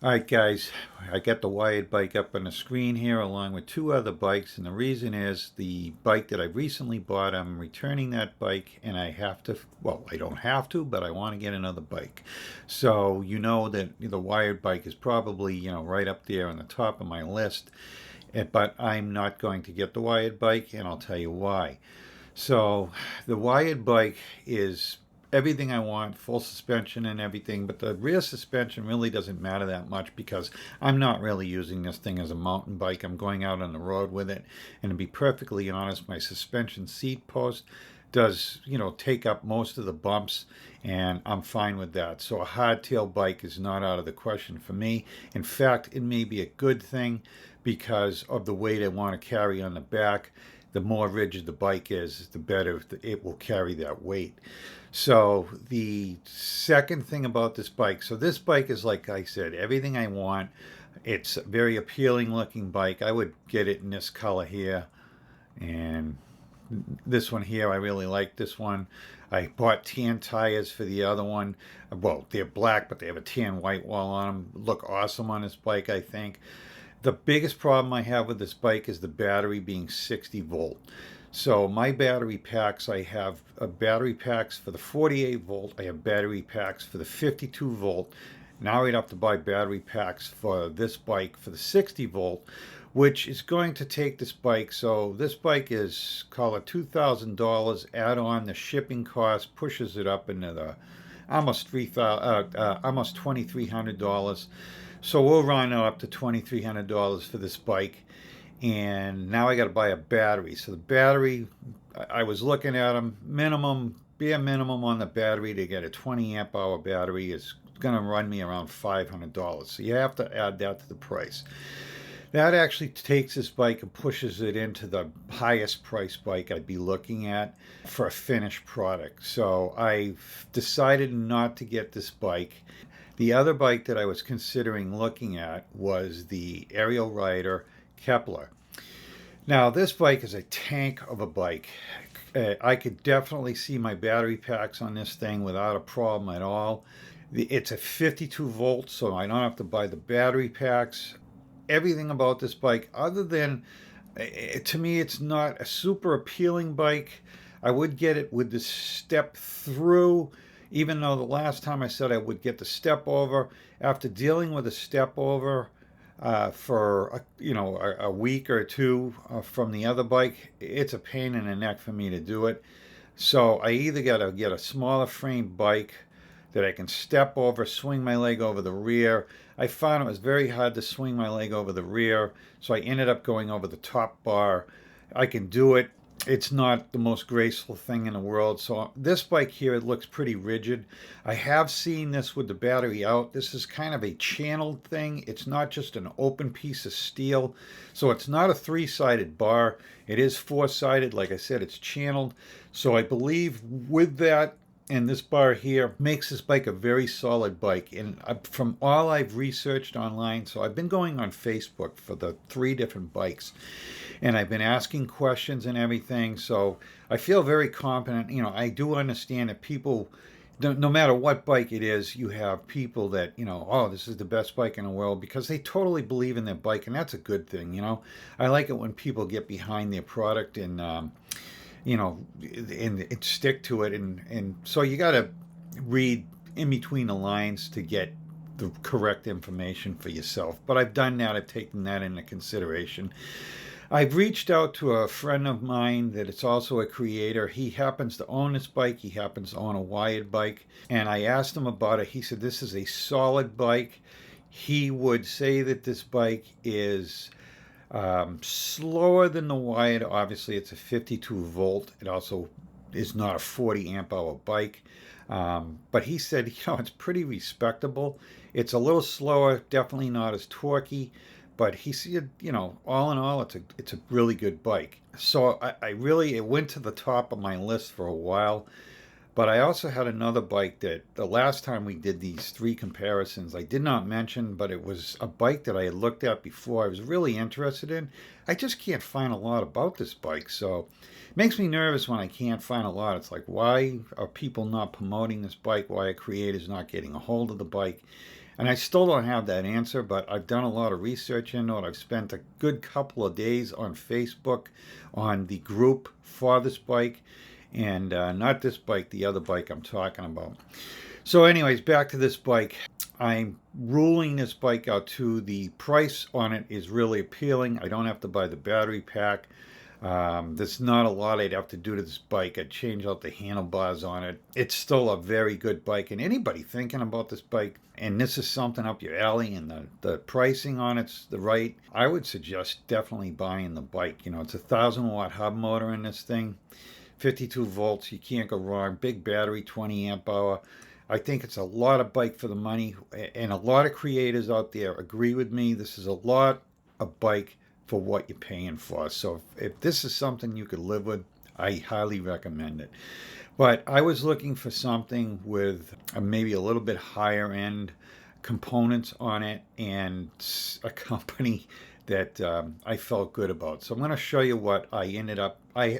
All right, guys, I got the wired bike up on the screen here along with two other bikes, and the reason is the bike that I recently bought, I'm returning that bike, and I have to, well, I don't have to, but I want to get another bike. So you know that the wired bike is probably, right up there on the top of my list, but I'm not going to get the wired bike, and I'll tell you why. So the wired bike is everything I want, full suspension and everything, but the rear suspension really doesn't matter that much because I'm not really using this thing as a mountain bike. I'm going out on the road with it. And to be perfectly honest, my suspension seat post does, take up most of the bumps, and I'm fine with that. So a hardtail bike is not out of the question for me. In fact, it may be a good thing because of the weight I want to carry on the back. The more rigid the bike is, the better it will carry that weight. So the second thing about this bike, so this bike is, like I said, everything I want. It's a very appealing looking bike. I would get it in this color here, and this one here, I really like this one. I bought tan tires for the other one. Well, they're black, but they have a tan white wall on them. Look awesome on this bike, I think. The biggest problem I have with this bike is the battery being 60 volt. So my battery packs, I have battery packs for the 48 volt. I have battery packs for the 52 volt. Now I'd have to buy battery packs for this bike for the 60 volt, which is going to take this bike. So this bike is, call it $2,000. Add on the shipping cost, pushes it up into the almost almost $2,300. So we'll run up to $2,300 for this bike. And now I got to buy a battery. So the battery, I was looking at them, bare minimum on the battery to get a 20 amp hour battery is going to run me around $500. So you have to add that to the price. That actually takes this bike and pushes it into the highest price bike I'd be looking at for a finished product. So I've decided not to get this bike. The other bike that I was considering looking at was the Aerial Rider Kepler. Now, this bike is a tank of a bike. I could definitely see my battery packs on this thing without a problem at all. It's a 52 volt, so I don't have to buy the battery packs. Everything about this bike, other than, to me, it's not a super appealing bike. I would get it with the step through, even though the last time I said I would get the step over. After dealing with a step over for a week or two from the other bike, it's a pain in the neck for me to do it. So I either got to get a smaller frame bike that I can step over, swing my leg over the rear. I found it was very hard to swing my leg over the rear, so I ended up going over the top bar. I can do it. It's not the most graceful thing in the world. So this bike here, it looks pretty rigid. I have seen this with the battery out. This is kind of a channeled thing. It's not just an open piece of steel. So it's not a three-sided bar. It is four-sided. Like I said, it's channeled. So I believe with that, and this bar here makes this bike a very solid bike. And from all I've researched online, so I've been going on Facebook for the three different bikes, and I've been asking questions and everything. So I feel very confident. I do understand that people, no matter what bike it is, you have people that, oh, this is the best bike in the world because they totally believe in their bike, and that's a good thing. I like it when people get behind their product and, and stick to it. And so you got to read in between the lines to get the correct information for yourself. But I've done that. I've taken that into consideration. I've reached out to a friend of mine that is also a creator. He happens to own this bike. He happens to own a wired bike. And I asked him about it. He said this is a solid bike. He would say that this bike is slower than the wired. Obviously, it's a 52 volt. It also is not a 40 amp hour bike. But he said, it's pretty respectable. It's a little slower, definitely not as torquey. But he said, all in all, it's a really good bike. So it went to the top of my list for a while. But I also had another bike that the last time we did these three comparisons, I did not mention, but it was a bike that I had looked at before. I was really interested in. I just can't find a lot about this bike. So it makes me nervous when I can't find a lot. It's like, why are people not promoting this bike? Why are creators not getting a hold of the bike? And I still don't have that answer, but I've done a lot of research into it. I've spent a good couple of days on Facebook on the group for this bike. And not this bike, the other bike I'm talking about. So anyways, back to this bike. I'm ruling this bike out too. The price on it is really appealing. I don't have to buy the battery pack. There's not a lot I'd have to do to this bike. I'd change out the handlebars on it. It's still a very good bike. And anybody thinking about this bike, and this is something up your alley, and the pricing on it's the right, I would suggest definitely buying the bike. You know, it's a 1,000-watt hub motor in this thing. 52 volts, you can't go wrong. Big battery, 20 amp hour. I think it's a lot of bike for the money, and a lot of creators out there agree with me. This is a lot of bike for what you're paying for. So if this is something you could live with, I highly recommend it. But I was looking for something with maybe a little bit higher end components on it, and a company that I felt good about. So I'm going to show you what I ended up. I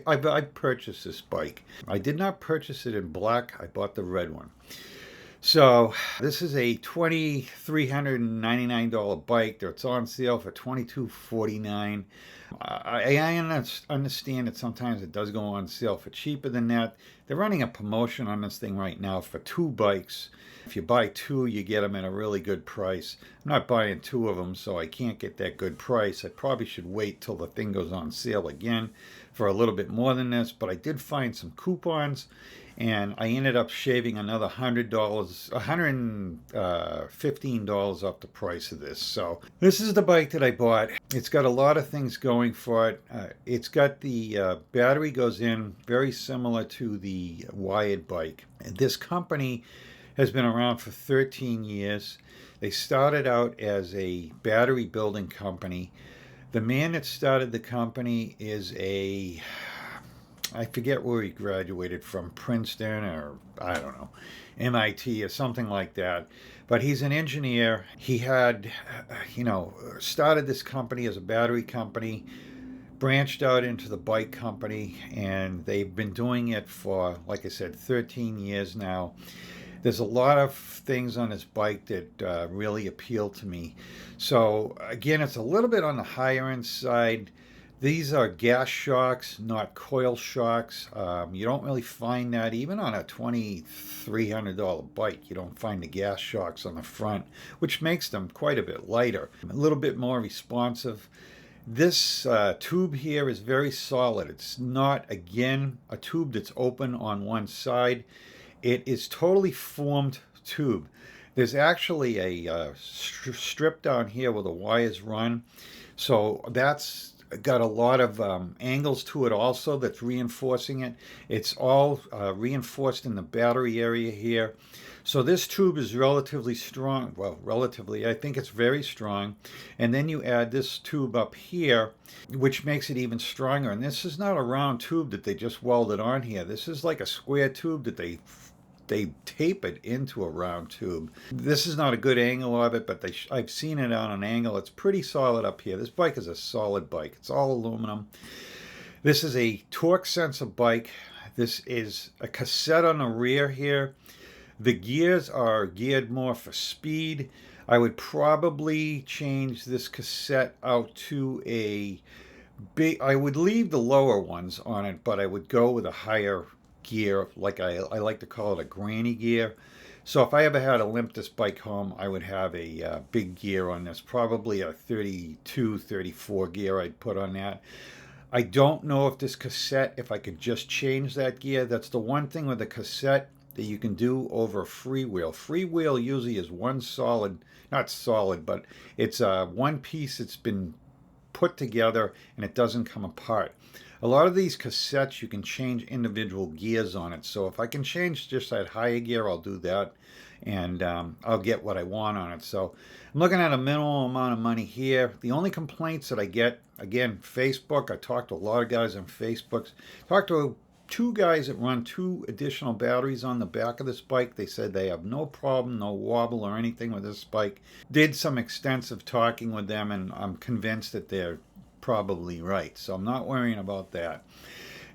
purchased this bike. I did not purchase it in black. I bought the red one. So this is a $2,399 bike. It's on sale for $2,249. I understand that sometimes it does go on sale for cheaper than that. They're running a promotion on this thing right now for 2 bikes. If you buy 2, you get them at a really good price. I'm not buying 2 of them, so I can't get that good price. I probably should wait till the thing goes on sale again for a little bit more than this, but I did find some coupons, and I ended up shaving another $100, $115 off the price of this. So this is the bike that I bought. It's got a lot of things going for it. It's got the battery goes in very similar to the wired bike. This company has been around for 13 years. They started out as a battery building company. The man that started the company is I forget where he graduated from, Princeton or I don't know, MIT or something like that. But he's an engineer. He had, started this company as a battery company, branched out into the bike company, and they've been doing it for, like I said, 13 years now. There's a lot of things on this bike that really appeal to me. So again, it's a little bit on the higher end side. These are gas shocks, not coil shocks. You don't really find that even on a $2,300 bike. You don't find the gas shocks on the front, which makes them quite a bit lighter, a little bit more responsive. This tube here is very solid. It's not, again, a tube that's open on one side. It is totally formed tube. There's actually a strip down here where the wires run. So that's got a lot of angles to it also that's reinforcing it. It's all reinforced in the battery area here. So this tube is relatively strong. Well, relatively, I think it's very strong. And then you add this tube up here, which makes it even stronger. And this is not a round tube that they just welded on here. This is like a square tube that they tape it into a round tube. This is not a good angle of it, but I've seen it on an angle. It's pretty solid up here. This bike is a solid bike. It's all aluminum. This is a torque sensor bike. This is a cassette on the rear here. The gears are geared more for speed. I would probably change this cassette out to a big, I would leave the lower ones on it, but I would go with a higher gear, like I like to call it a granny gear. So if I ever had to limp this bike home, I would have a big gear on this, probably a 32, 34 gear I'd put on that. I don't know if this cassette, if I could just change that gear. That's the one thing with the cassette that you can do over a freewheel. Freewheel usually is one solid, not solid, but it's one piece that's been put together and it doesn't come apart. A lot of these cassettes, you can change individual gears on it. So if I can change just that higher gear, I'll do that. And I'll get what I want on it. So I'm looking at a minimal amount of money here. The only complaints that I get, again, Facebook. I talked to a lot of guys on Facebook. Talked to two guys that run two additional batteries on the back of this bike. They said they have no problem, no wobble or anything with this bike. Did some extensive talking with them, and I'm convinced that they're probably right. So I'm not worrying about that.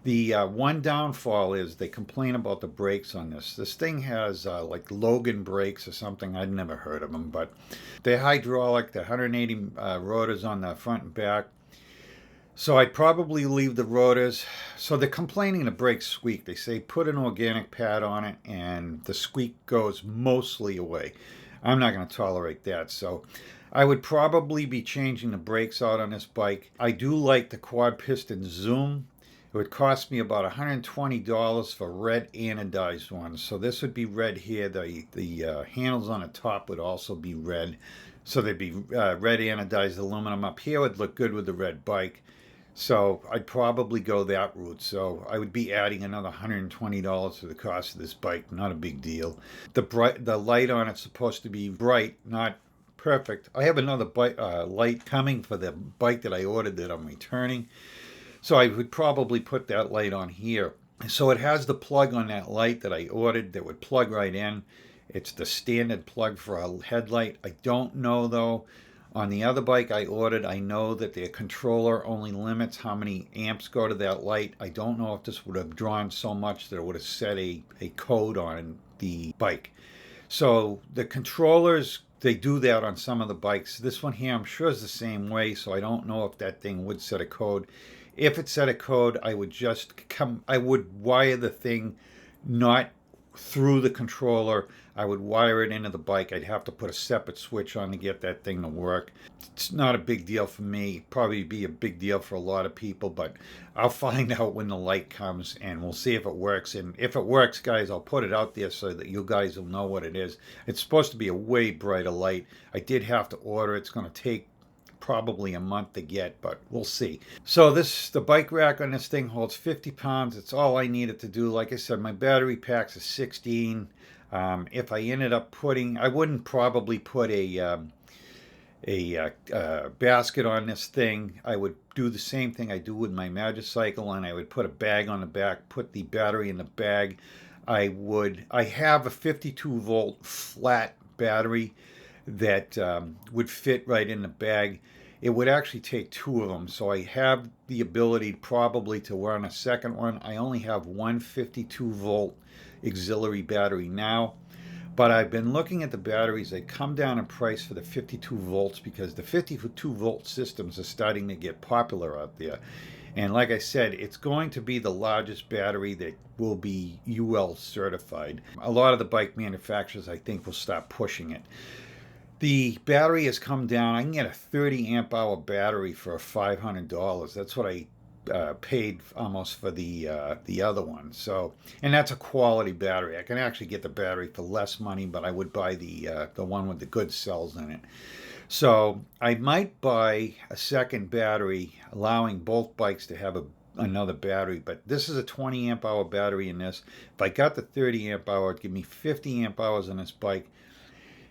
The one downfall is they complain about the brakes on this. This thing has like Logan brakes or something. I'd never heard of them, but they're hydraulic. They're 180 rotors on the front and back. So I'd probably leave the rotors. So they're complaining the brakes squeak. They say put an organic pad on it and the squeak goes mostly away. I'm not going to tolerate that. So I would probably be changing the brakes out on this bike. I do like the quad piston Zoom. It would cost me about $120 for red anodized ones. So this would be red here. The handles on the top would also be red. So they'd be red anodized aluminum. Up here would look good with the red bike. So I'd probably go that route. So I would be adding another $120 to the cost of this bike. Not a big deal. The light on it's supposed to be bright, not perfect. I have another light coming for the bike that I ordered that I'm returning. So I would probably put that light on here. So it has the plug on that light that I ordered that would plug right in. It's the standard plug for a headlight. I don't know though. On the other bike I ordered, I know that the controller only limits how many amps go to that light. I don't know if this would have drawn so much that it would have set a code on the bike. So the controllers, they do that on some of the bikes. This one here I'm sure is the same way, so I don't know if that thing would set a code. If it set a code, I would wire the thing not through the controller. I would wire it into the bike. I'd have to put a separate switch on to get that thing to work. It's not a big deal for me. Probably be a big deal for a lot of people, but I'll find out when the light comes and we'll see if it works. And if it works, guys, I'll put it out there so that you guys will know what it is. It's supposed to be a way brighter light. I did have to order. It's going to take probably a month to get, but we'll see. So the bike rack on this thing holds 50 pounds. It's all I needed to do. Like I said, my battery pack's a 16. If I ended up I wouldn't probably put a basket on this thing. I would do the same thing I do with my Magicycle, and I would put a bag on the back, put the battery in the bag. I have a 52 volt flat battery that would fit right in the bag. It would actually take two of them, so I have the ability probably to run a second one. I only have one 52 volt auxiliary battery now, but I've been looking at the batteries. They come down in price for the 52 volts because the 52 volt systems are starting to get popular out there. And like I said, it's going to be the largest battery that will be UL certified. A lot of the bike manufacturers, I think, will start pushing it. The battery has come down. I can get a 30 amp hour battery for $500. That's what I paid almost for the other one. So, and that's a quality battery. I can actually get the battery for less money, but I would buy the one with the good cells in it. So I might buy a second battery, allowing both bikes to have another battery, but this is a 20 amp hour battery in this. If I got the 30 amp hour, it'd give me 50 amp hours on this bike.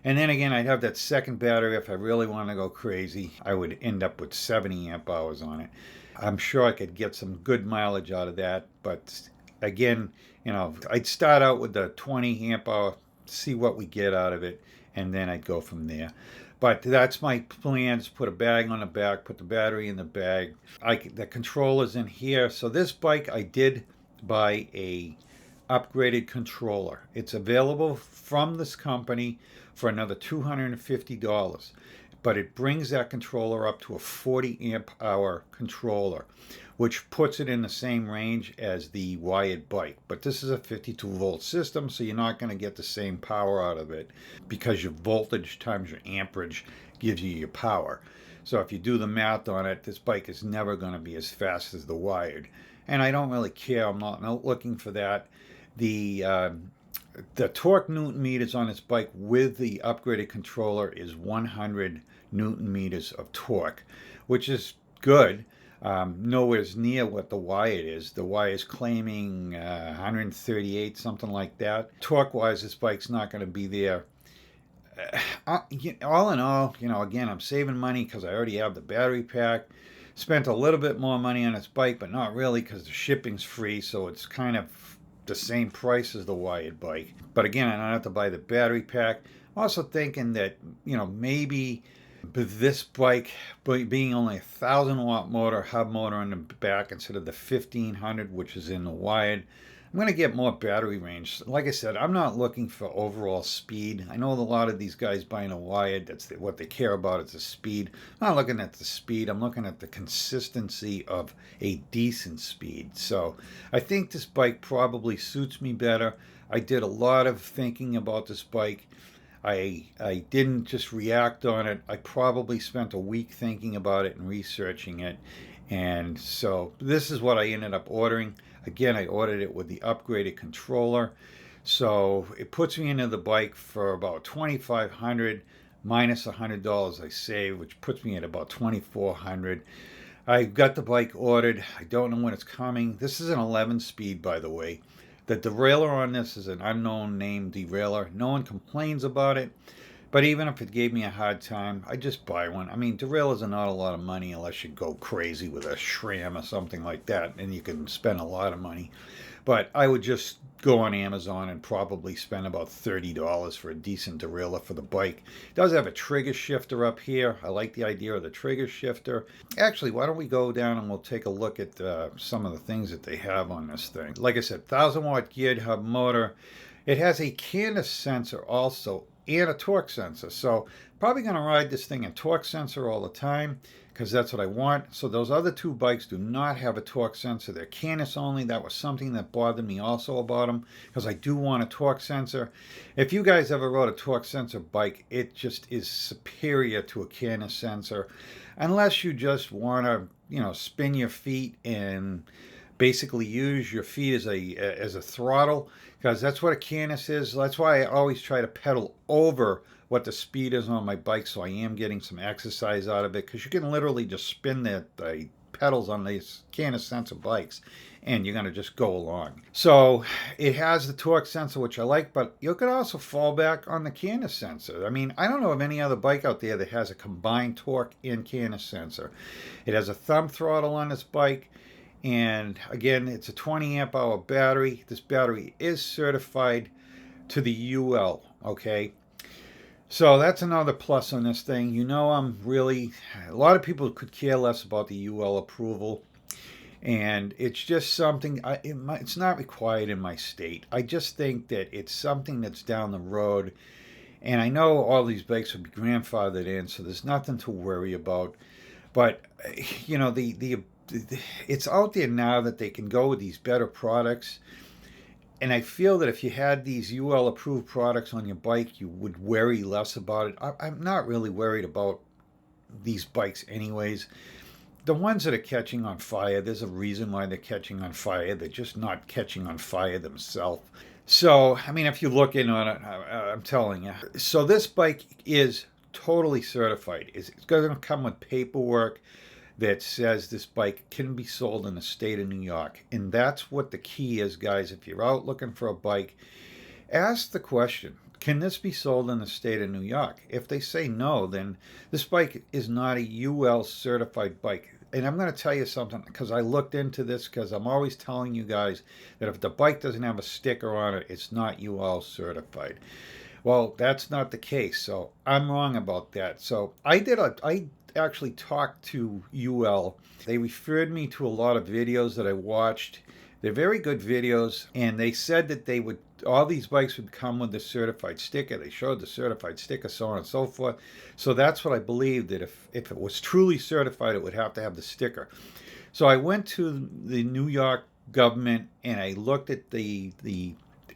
And then again, I'd have that second battery. If I really want to go crazy, I would end up with 70 amp hours on it. I'm sure I could get some good mileage out of that. But again, I'd start out with the 20 amp hour, see what we get out of it, and then I'd go from there. But that's my plan, is put a bag on the back, put the battery in the bag. The controller's in here. So this bike, I did buy a upgraded controller. It's available from this company for another $250, but it brings that controller up to a 40 amp hour controller, which puts it in the same range as the wired bike. But this is a 52 volt system, so you're not going to get the same power out of it because your voltage times your amperage gives you your power. So if you do the math on it, this bike is never going to be as fast as the wired. And I don't really care. I'm not looking for that. The torque newton meters on this bike with the upgraded controller is 100 newton meters of torque, which is good. Nowhere near what the wired is. The wired is claiming 138, something like that. Torque-wise, this bike's not going to be there. All in all, again, I'm saving money because I already have the battery pack. Spent a little bit more money on this bike, but not really because the shipping's free, so it's kind of the same price as the wired bike. But again, I don't have to buy the battery pack. I'm also thinking that, maybe this bike being only 1,000 watt motor, hub motor on the back instead of the 1,500, which is in the wired, I'm going to get more battery range. Like I said, I'm not looking for overall speed. I know a lot of these guys buying a wired, that's what they care about is the speed. I'm not looking at the speed. I'm looking at the consistency of a decent speed. So I think this bike probably suits me better. I did a lot of thinking about this bike. I didn't just react on it. I probably spent a week thinking about it and researching it. And so this is what I ended up ordering. Again, I ordered it with the upgraded controller. So it puts me into the bike for about $2,500 minus $100 I saved, which puts me at about $2,400. I got the bike ordered. I don't know when it's coming. This is an 11-speed, by the way. The derailleur on this is an unknown name derailleur. No one complains about it. But even if it gave me a hard time, I'd just buy one. I mean, derailleurs are not a lot of money unless you go crazy with a SRAM or something like that, and you can spend a lot of money. But I would just go on Amazon and probably spend about $30 for a decent derailleur for the bike. It does have a trigger shifter up here. I like the idea of the trigger shifter. Actually, why don't we go down and we'll take a look at some of the things that they have on this thing. Like I said, 1,000-watt geared hub motor. It has a Canis sensor also and a torque sensor. So probably going to ride this thing in torque sensor all the time because that's what I want. So those other two bikes do not have a torque sensor. They're Canis only. That was something that bothered me also about them because I do want a torque sensor. If you guys ever rode a torque sensor bike, it just is superior to a Canis sensor unless you just want to, spin your feet and basically use your feet as a throttle, because that's what a Canis is. That's why I always try to pedal over what the speed is on my bike, so I am getting some exercise out of it, because you can literally just spin the pedals on these Canis sensor bikes and you're going to just go along. So it has the torque sensor, which I like, but you can also fall back on the Canis sensor. I mean, I don't know of any other bike out there that has a combined torque and Canis sensor. It has a thumb throttle on this bike. And again, it's a 20 amp hour battery. This battery is certified to the UL, okay? So that's another plus on this thing. A lot of people could care less about the UL approval. And it's just something, it's not required in my state. I just think that it's something that's down the road. And I know all these bikes will be grandfathered in, so there's nothing to worry about. But, it's out there now that they can go with these better products. And I feel that if you had these UL approved products on your bike, you would worry less about it. I'm not really worried about these bikes anyways. The ones that are catching on fire, there's a reason why they're catching on fire. They're just not catching on fire themselves. So, I mean, if you look in on it, I'm telling you. So this bike is totally certified. It's going to come with paperwork that says this bike can be sold in the state of New York. And that's what the key is, guys. If you're out looking for a bike, ask the question, can this be sold in the state of New York? If they say no, then this bike is not a UL certified bike. And I'm going to tell you something, because I looked into this, because I'm always telling you guys that if the bike doesn't have a sticker on it, it's not UL certified. Well, that's not the case, so I'm wrong about that. So I actually talked to UL. They referred me to a lot of videos that I watched. They're very good videos, and they said that all these bikes would come with the certified sticker. They showed the certified sticker, so on and so forth. So that's what I believed, that if it was truly certified, it would have to have the sticker. So I went to the New York government and I looked at the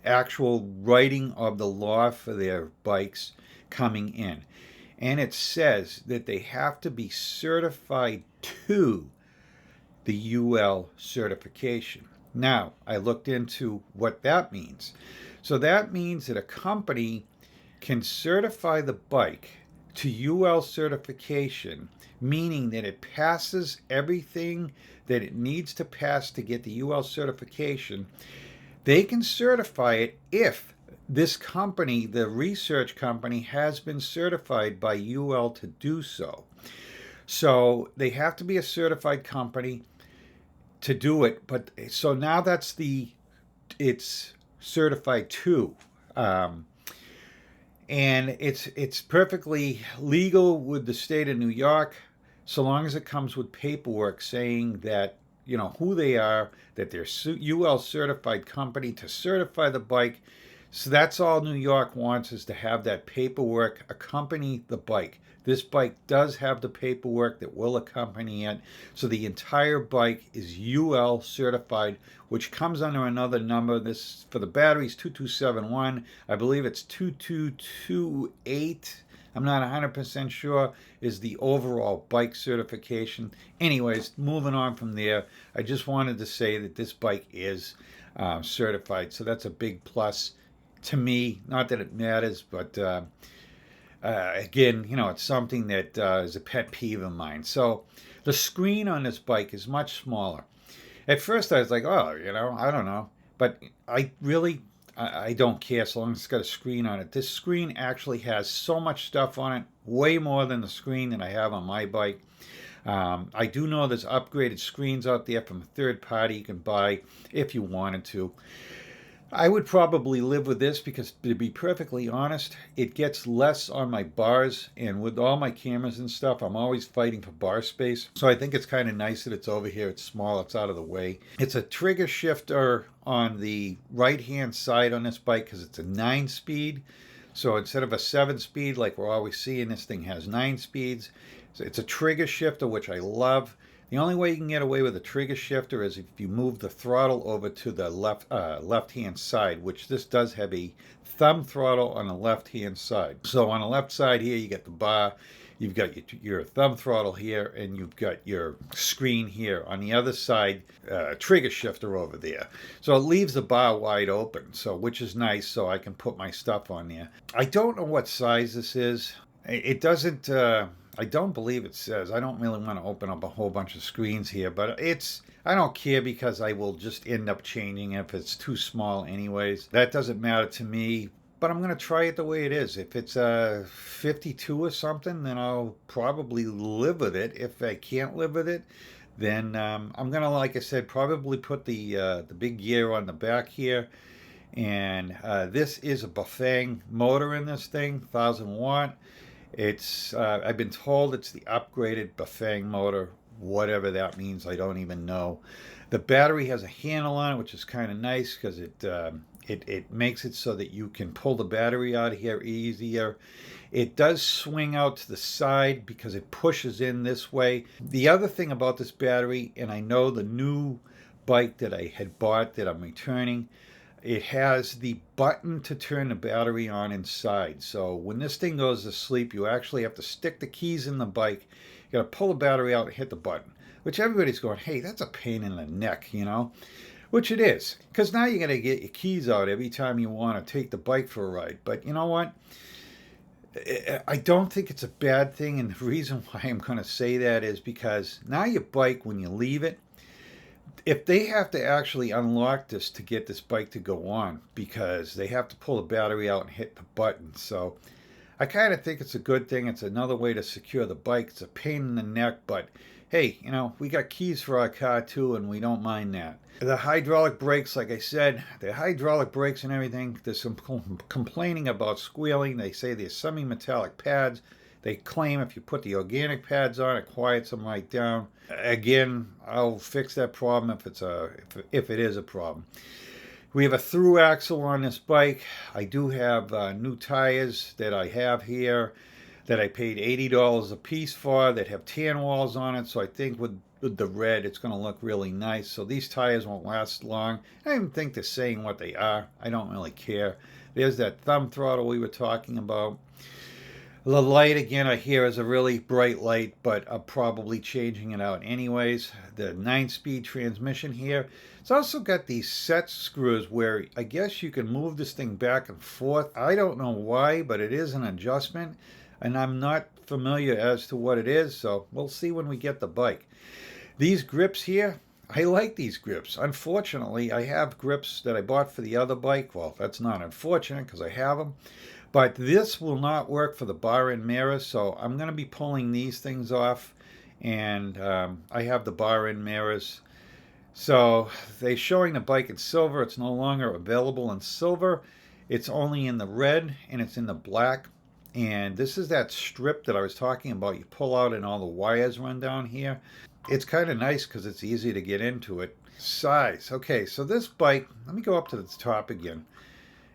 actual writing of the law for their bikes coming in. And it says that they have to be certified to the UL certification. Now, I looked into what that means. So that means that a company can certify the bike to UL certification, meaning that it passes everything that it needs to pass to get the UL certification. They can certify it if this company, the research company, has been certified by UL to do so. So they have to be a certified company to do it. But so now it's certified too. Um, and it's perfectly legal with the state of New York, so long as it comes with paperwork saying that who they are, that they're UL certified company to certify the bike. So that's all New York wants, is to have that paperwork accompany the bike. This bike does have the paperwork that will accompany it. So the entire bike is UL certified, which comes under another number. This for the batteries 2271. I believe it's 2228. I'm not 100% sure, is the overall bike certification. Anyways, moving on from there, I just wanted to say that this bike is certified. So that's a big plus to me. Not that it matters, but again, it's something that is a pet peeve of mine. So the screen on this bike is much smaller. At first, I was like, oh, I don't know. But I don't care so long as it's got a screen on it. This screen actually has so much stuff on it, way more than the screen that I have on my bike. I do know there's upgraded screens out there from a third party you can buy if you wanted to. I would probably live with this because, to be perfectly honest, it gets less on my bars, and with all my cameras and stuff, I'm always fighting for bar space. So I think it's kind of nice that it's over here. It's small, it's out of the way. It's a trigger shifter on the right-hand side on this bike because it's a 9-speed. So instead of a 7-speed like we're always seeing, this thing has 9 speeds. So it's a trigger shifter, which I love. The only way you can get away with a trigger shifter is if you move the throttle over to the left-hand side, which this does have a thumb throttle on the left-hand side. So on the left side here, you get the bar, you've got your thumb throttle here, and you've got your screen here. On the other side, trigger shifter over there. So it leaves the bar wide open, which is nice, so I can put my stuff on there. I don't know what size this is. It doesn't... I don't believe it says. I don't really want to open up a whole bunch of screens here, but I don't care because I will just end up changing if it's too small anyways. That doesn't matter to me, but I'm going to try it the way it is. If it's a 52 or something, then I'll probably live with it. If I can't live with it, then I'm going to, like I said, probably put the big gear on the back here. And this is a Bafang motor in this thing, 1000 watt. It's I've been told it's the upgraded Bafang motor, whatever that means. I don't even know. The battery has a handle on it, which is kind of nice because it makes it so that you can pull the battery out of here easier. It does swing out to the side because it pushes in this way. The other thing about this battery, and I know the new bike that I had bought that I'm returning, it has the button to turn the battery on inside. So when this thing goes to sleep, you actually have to stick the keys in the bike. You got to pull the battery out and hit the button, which everybody's going, hey, that's a pain in the neck, which it is, because now you got to get your keys out every time you want to take the bike for a ride. But you know what? I don't think it's a bad thing, and the reason why I'm going to say that is because now your bike, when you leave it, if they have to actually unlock this to get this bike to go on, because they have to pull the battery out and hit the button. So I kind of think it's a good thing. It's another way to secure the bike. It's a pain in the neck, but hey, we got keys for our car too, and we don't mind that. The hydraulic brakes, like I said, the hydraulic brakes and everything, there's some complaining about squealing. They say they're semi-metallic pads. They claim if you put the organic pads on, it quiets them right down. Again, I'll fix that problem if it is a problem. We have a through axle on this bike. I do have new tires that I have here that I paid $80 a piece for that have tan walls on it. So I think with the red, it's going to look really nice. So these tires won't last long. I don't even think they're saying what they are. I don't really care. There's that thumb throttle we were talking about. The light, again, I hear is a really bright light, but I'm probably changing it out anyways. The 9-speed transmission here. It's also got these set screws where I guess you can move this thing back and forth. I don't know why, but it is an adjustment, and I'm not familiar as to what it is, so we'll see when we get the bike. These grips here, I like these grips. Unfortunately, I have grips that I bought for the other bike. Well, that's not unfortunate because I have them. But this will not work for the bar and mirror, so I'm going to be pulling these things off and I have the bar end mirrors. So they're showing the bike in silver. It's no longer available in silver. It's only in the red and it's in the black. And this is that strip that I was talking about. You pull out and all the wires run down here. It's kind of nice because it's easy to get into it. Size. Okay, so this bike, let me go up to the top again.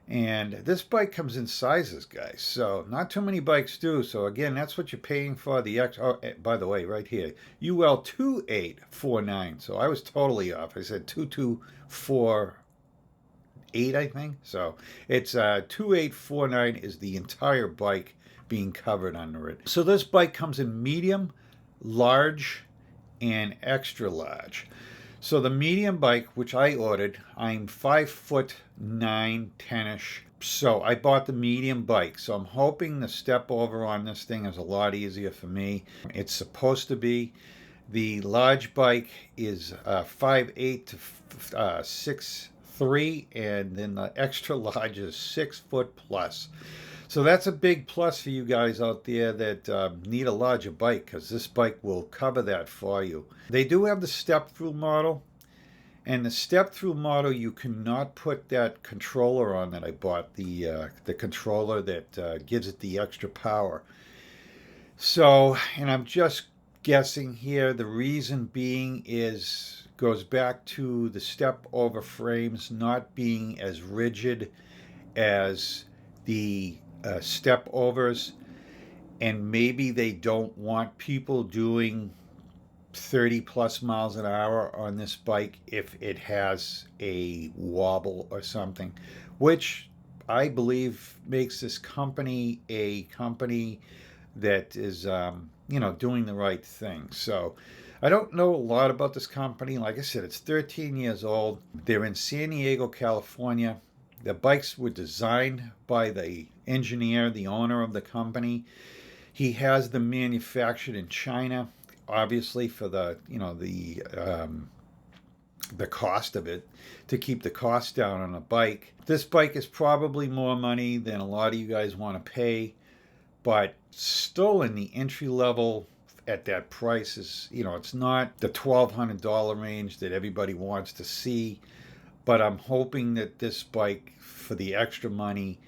And this bike comes in sizes, guys. So not too many bikes do. So again, that's what you're paying for. The X. Oh, by the way, right here, UL 2849. So I was totally off. I said 2248, I think. So it's 2849 is the entire bike being covered under it. So this bike comes in medium, large, and extra large. So the medium bike, which I ordered, I'm 5'9", 10-ish. So I bought the medium bike. So I'm hoping the step over on this thing is a lot easier for me. It's supposed to be. The large bike is 5'8" to 6'3", and then the extra large is 6 foot plus. So that's a big plus for you guys out there that need a larger bike, because this bike will cover that for you. They do have the step-through model, and the step-through model you cannot put that controller on that I bought, the controller that gives it the extra power. So, and I'm just guessing here, the reason being goes back to the step-over frames not being as rigid as the step overs, and maybe they don't want people doing 30 plus miles an hour on this bike if it has a wobble or something, which I believe makes this company a company that is doing the right thing. So I don't know a lot about this company. Like I said, it's 13 years old. They're in San Diego, California. The bikes were designed by the engineer, the owner of the company. He has them manufactured in China, obviously for the cost of it, to keep the cost down on a bike. This bike is probably more money than a lot of you guys want to pay, but still in the entry level at that price is, it's not the $1,200 range that everybody wants to see. But I'm hoping that this bike, for the extra money,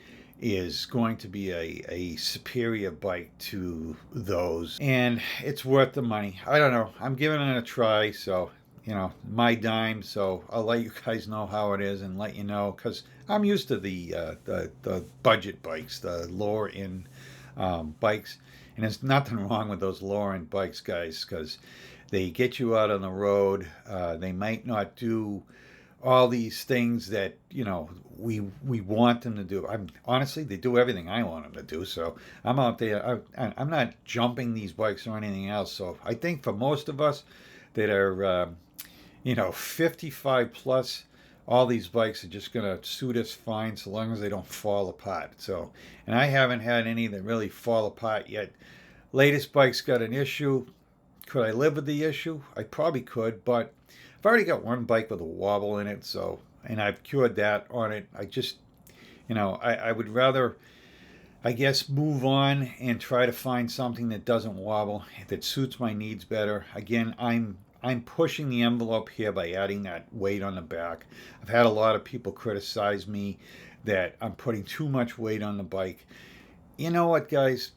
is going to be a superior bike to those. And it's worth the money. I don't know. I'm giving it a try. So, my dime. So I'll let you guys know how it is and let you know. Because I'm used to the budget bikes, the lower end bikes. And there's nothing wrong with those lower end bikes, guys. Because they get you out on the road. They might not do all these things that we want them to do. Honestly, they do everything I want them to do. So I'm out there. I'm not jumping these bikes or anything else. So I think for most of us that are 55 plus, all these bikes are just going to suit us fine so long as they don't fall apart. So, and I haven't had any that really fall apart yet. Latest bike's got an issue. Could I live with the issue? I probably could, but I've already got one bike with a wobble in it, so, and I've cured that on it. I just, I would rather, I guess, move on and try to find something that doesn't wobble, that suits my needs better. Again, I'm pushing the envelope here by adding that weight on the back. I've had a lot of people criticize me that I'm putting too much weight on the bike. You know what, guys?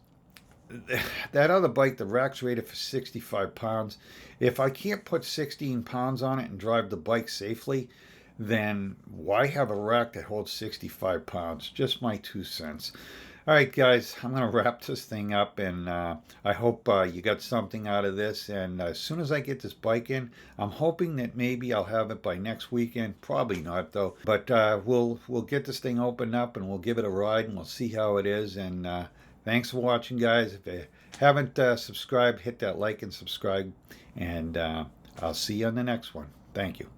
That other bike, the rack's rated for 65 pounds. If I can't put 16 pounds on it and drive the bike safely, then why have a rack that holds 65 pounds? Just my 2 cents. All right, guys, I'm going to wrap this thing up, and I hope you got something out of this. And as soon as I get this bike in, I'm hoping that maybe I'll have it by next weekend. Probably not, though. But we'll get this thing opened up, and we'll give it a ride, and we'll see how it is. And thanks for watching, guys. If you haven't subscribed, hit that like and subscribe, and I'll see you on the next one. Thank you.